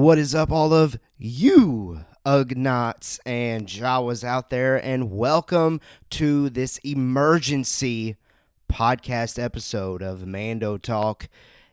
What is up, all of you Ugnaughts and Jawas out there, and welcome to this emergency podcast episode of Mando Talk,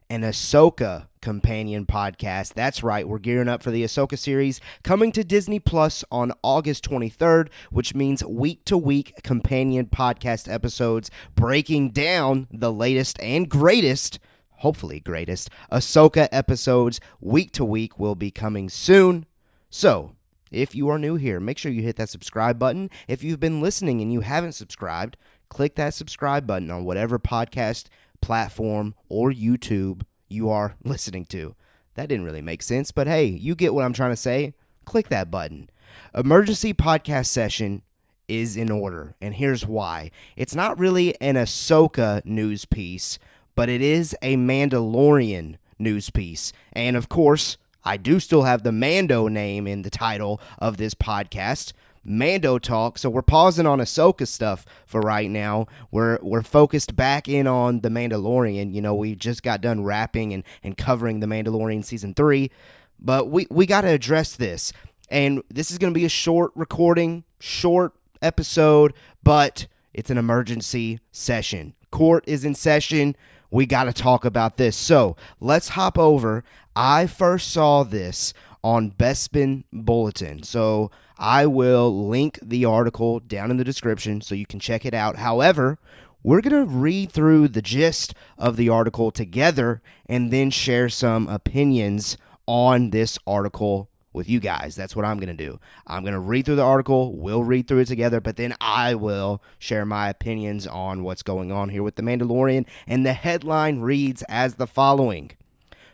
an Ahsoka companion podcast. That's right, we're gearing up for the Ahsoka series coming to Disney Plus on August 23rd, which means week-to-week companion podcast episodes breaking down the latest and greatest, hopefully greatest, Ahsoka episodes week to week will be coming soon. So, if you are new here, make sure you hit that subscribe button. If you've been listening and you haven't subscribed, click that subscribe button on whatever podcast platform or YouTube you are listening to. That didn't really make sense, but hey, you get what I'm trying to say. Click that button. Emergency podcast session is in order, and here's why. It's not really an Ahsoka news piece, but it is a Mandalorian news piece. And of course, I do still have the Mando name in the title of this podcast, Mando Talk. So we're pausing on Ahsoka stuff for right now. We're focused back in on the Mandalorian. You know, we just got done wrapping and covering the Mandalorian season 3, but we got to address this. And this is going to be a short recording, short episode, but it's an emergency session. Court is in session. We got to talk about this. So let's hop over. I first saw this on Bespin Bulletin. So I will link the article down in the description so you can check it out. However, we're going to read through the gist of the article together and then share some opinions on this article with you guys. That's what I'm going to do. I'm going to read through the article, we'll read through it together, but then I will share my opinions on what's going on here with The Mandalorian, and the headline reads as the following.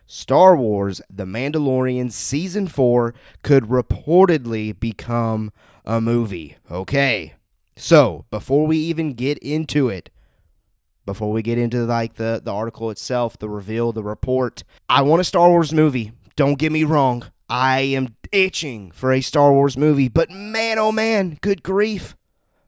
Star Wars The Mandalorian Season 4 could reportedly become a movie. Okay, so before we even get into it, before we get into like the article itself, the reveal, the report, I want a Star Wars movie. Don't get me wrong. I am itching for a Star Wars movie, but man, oh man, good grief.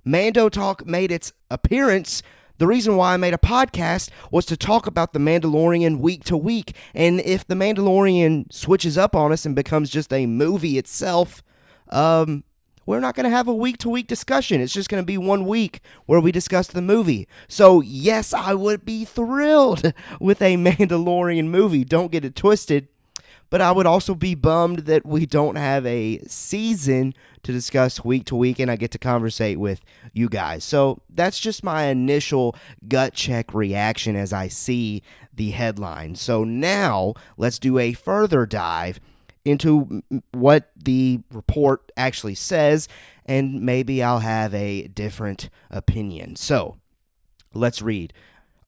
Mando Talk made its appearance. The reason why I made a podcast was to talk about The Mandalorian week to week, and if The Mandalorian switches up on us and becomes just a movie itself, we're not going to have a week-to-week discussion. It's just going to be 1 week where we discuss the movie. So, yes, I would be thrilled with a Mandalorian movie. Don't get it twisted. But I would also be bummed that we don't have a season to discuss week to week and I get to conversate with you guys. So that's just my initial gut check reaction as I see the headline. So now let's do a further dive into what the report actually says, and maybe I'll have a different opinion. So let's read.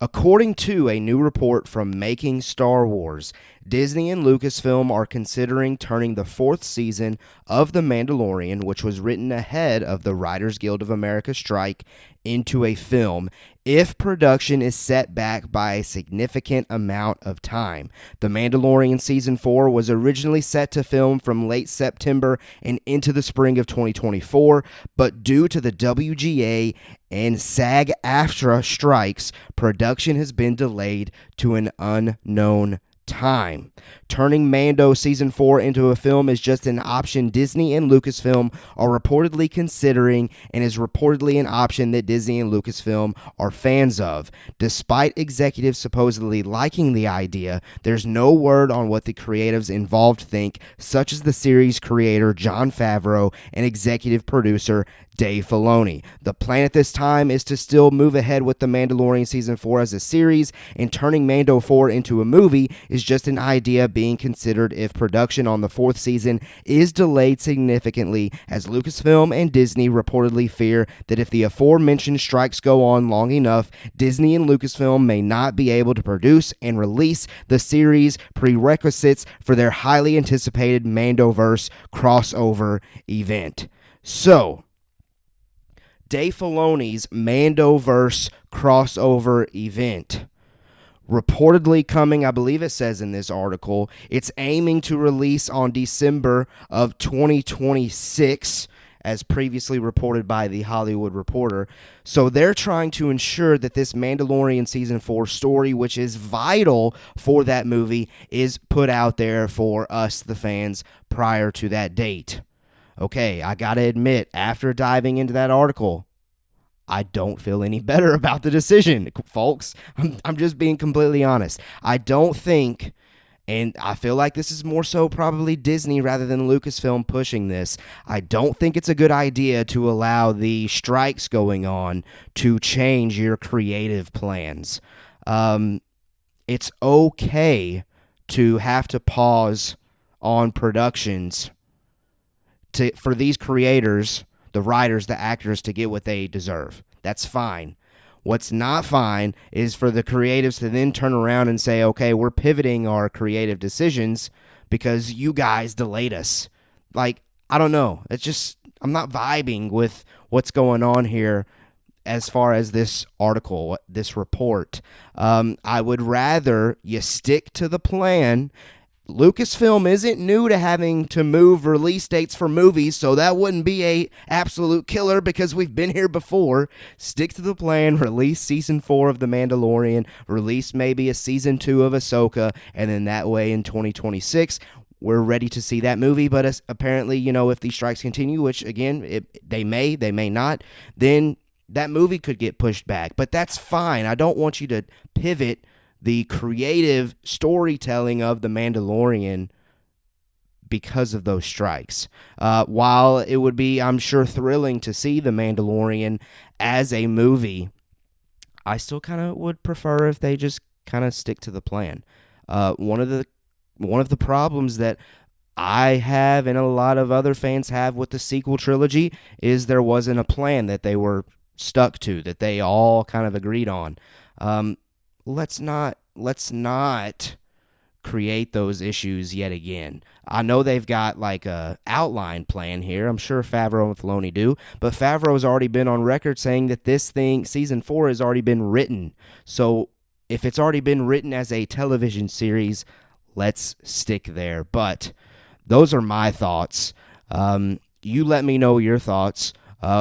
According to a new report from Making Star Wars, Disney and Lucasfilm are considering turning the 4th season of The Mandalorian, which was written ahead of the Writers Guild of America strike, into a film if production is set back by a significant amount of time. The Mandalorian Season 4 was originally set to film from late September and into the spring of 2024, but due to the WGA and SAG-AFTRA strikes, production has been delayed to an unknown time. Turning Mando Season 4 into a film is just an option Disney and Lucasfilm are reportedly considering, and is reportedly an option that Disney and Lucasfilm are fans of. Despite executives supposedly liking the idea, there's no word on what the creatives involved think, such as the series creator Jon Favreau and executive producer Dave Filoni. The plan at this time is to still move ahead with The Mandalorian Season 4 as a series, and turning Mando 4 into a movie is just an idea being considered if production on the 4th season is delayed significantly, as Lucasfilm and Disney reportedly fear that if the aforementioned strikes go on long enough, Disney and Lucasfilm may not be able to produce and release the series prerequisites for their highly anticipated Mandoverse crossover event. So, Dave Filoni's Mandoverse crossover event reportedly coming, I believe it says in this article, it's aiming to release on December of 2026, as previously reported by The Hollywood Reporter. So they're trying to ensure that this Mandalorian Season 4 story, which is vital for that movie, is put out there for us, the fans, prior to that date. Okay, I gotta admit, after diving into that article, I don't feel any better about the decision, folks. I'm just being completely honest. I don't think, and I feel like this is more so probably Disney rather than Lucasfilm pushing this. I don't think it's a good idea to allow the strikes going on to change your creative plans. It's okay to have to pause on productions for these creators, the writers, the actors, to get what they deserve. That's fine. What's not fine is for the creatives to then turn around and say, okay, we're pivoting our creative decisions because you guys delayed us. Like, I don't know. It's just, I'm not vibing with what's going on here as far as this article, this report. I would rather you stick to the plan. Lucasfilm isn't new to having to move release dates for movies, so that wouldn't be a absolute killer because we've been here before. Stick to the plan, release Season 4 of The Mandalorian, release maybe a Season 2 of Ahsoka, and then that way in 2026, we're ready to see that movie. But apparently, if these strikes continue, which again, they may not, then that movie could get pushed back. But that's fine. I don't want you to pivot the creative storytelling of The Mandalorian because of those strikes. While it would be, I'm sure, thrilling to see The Mandalorian as a movie, I still kind of would prefer if they just kind of stick to the plan. One of the problems that I have and a lot of other fans have with the sequel trilogy is there wasn't a plan that they were stuck to, that they all kind of agreed on. Let's not create those issues yet again. I know they've got like a outline plan here. I'm sure Favreau and Filoni do, but Favreau's already been on record saying that this thing, Season 4, has already been written. So if it's already been written as a television series, let's stick there. But those are my thoughts. You let me know your thoughts.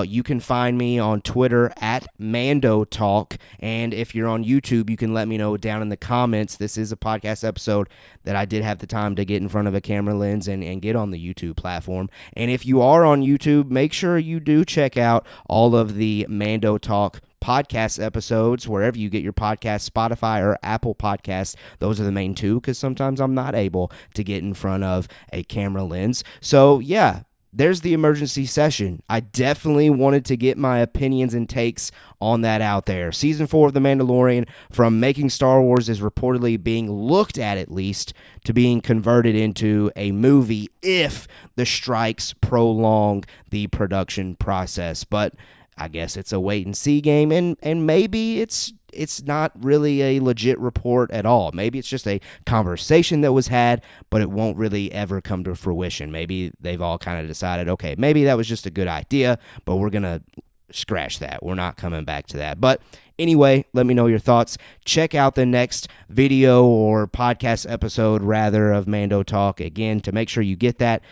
You can find me on Twitter at Mando Talk, and if you're on YouTube, you can let me know down in the comments. This is a podcast episode that I did have the time to get in front of a camera lens and get on the YouTube platform. And if you are on YouTube, make sure you do check out all of the Mando Talk podcast episodes wherever you get your podcast, Spotify or Apple Podcasts. Those are the main two because sometimes I'm not able to get in front of a camera lens. So yeah, there's the emergency session. I definitely wanted to get my opinions and takes on that out there. Season 4 of The Mandalorian, from making Star Wars, is reportedly being looked at least to being converted into a movie if the strikes prolong the production process. But I guess it's a wait and see game, and maybe it's not really a legit report at all. Maybe it's just a conversation that was had, but it won't really ever come to fruition. Maybe they've all kind of decided, okay, maybe that was just a good idea, but we're going to scratch that. We're not coming back to that. But anyway, let me know your thoughts. Check out the next video or podcast episode, rather, of Mando Talk. Again, to make sure you get that,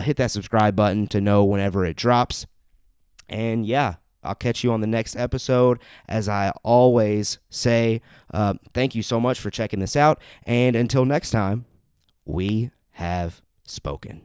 hit that subscribe button to know whenever it drops. And yeah, I'll catch you on the next episode. As I always say, thank you so much for checking this out. And until next time, we have spoken.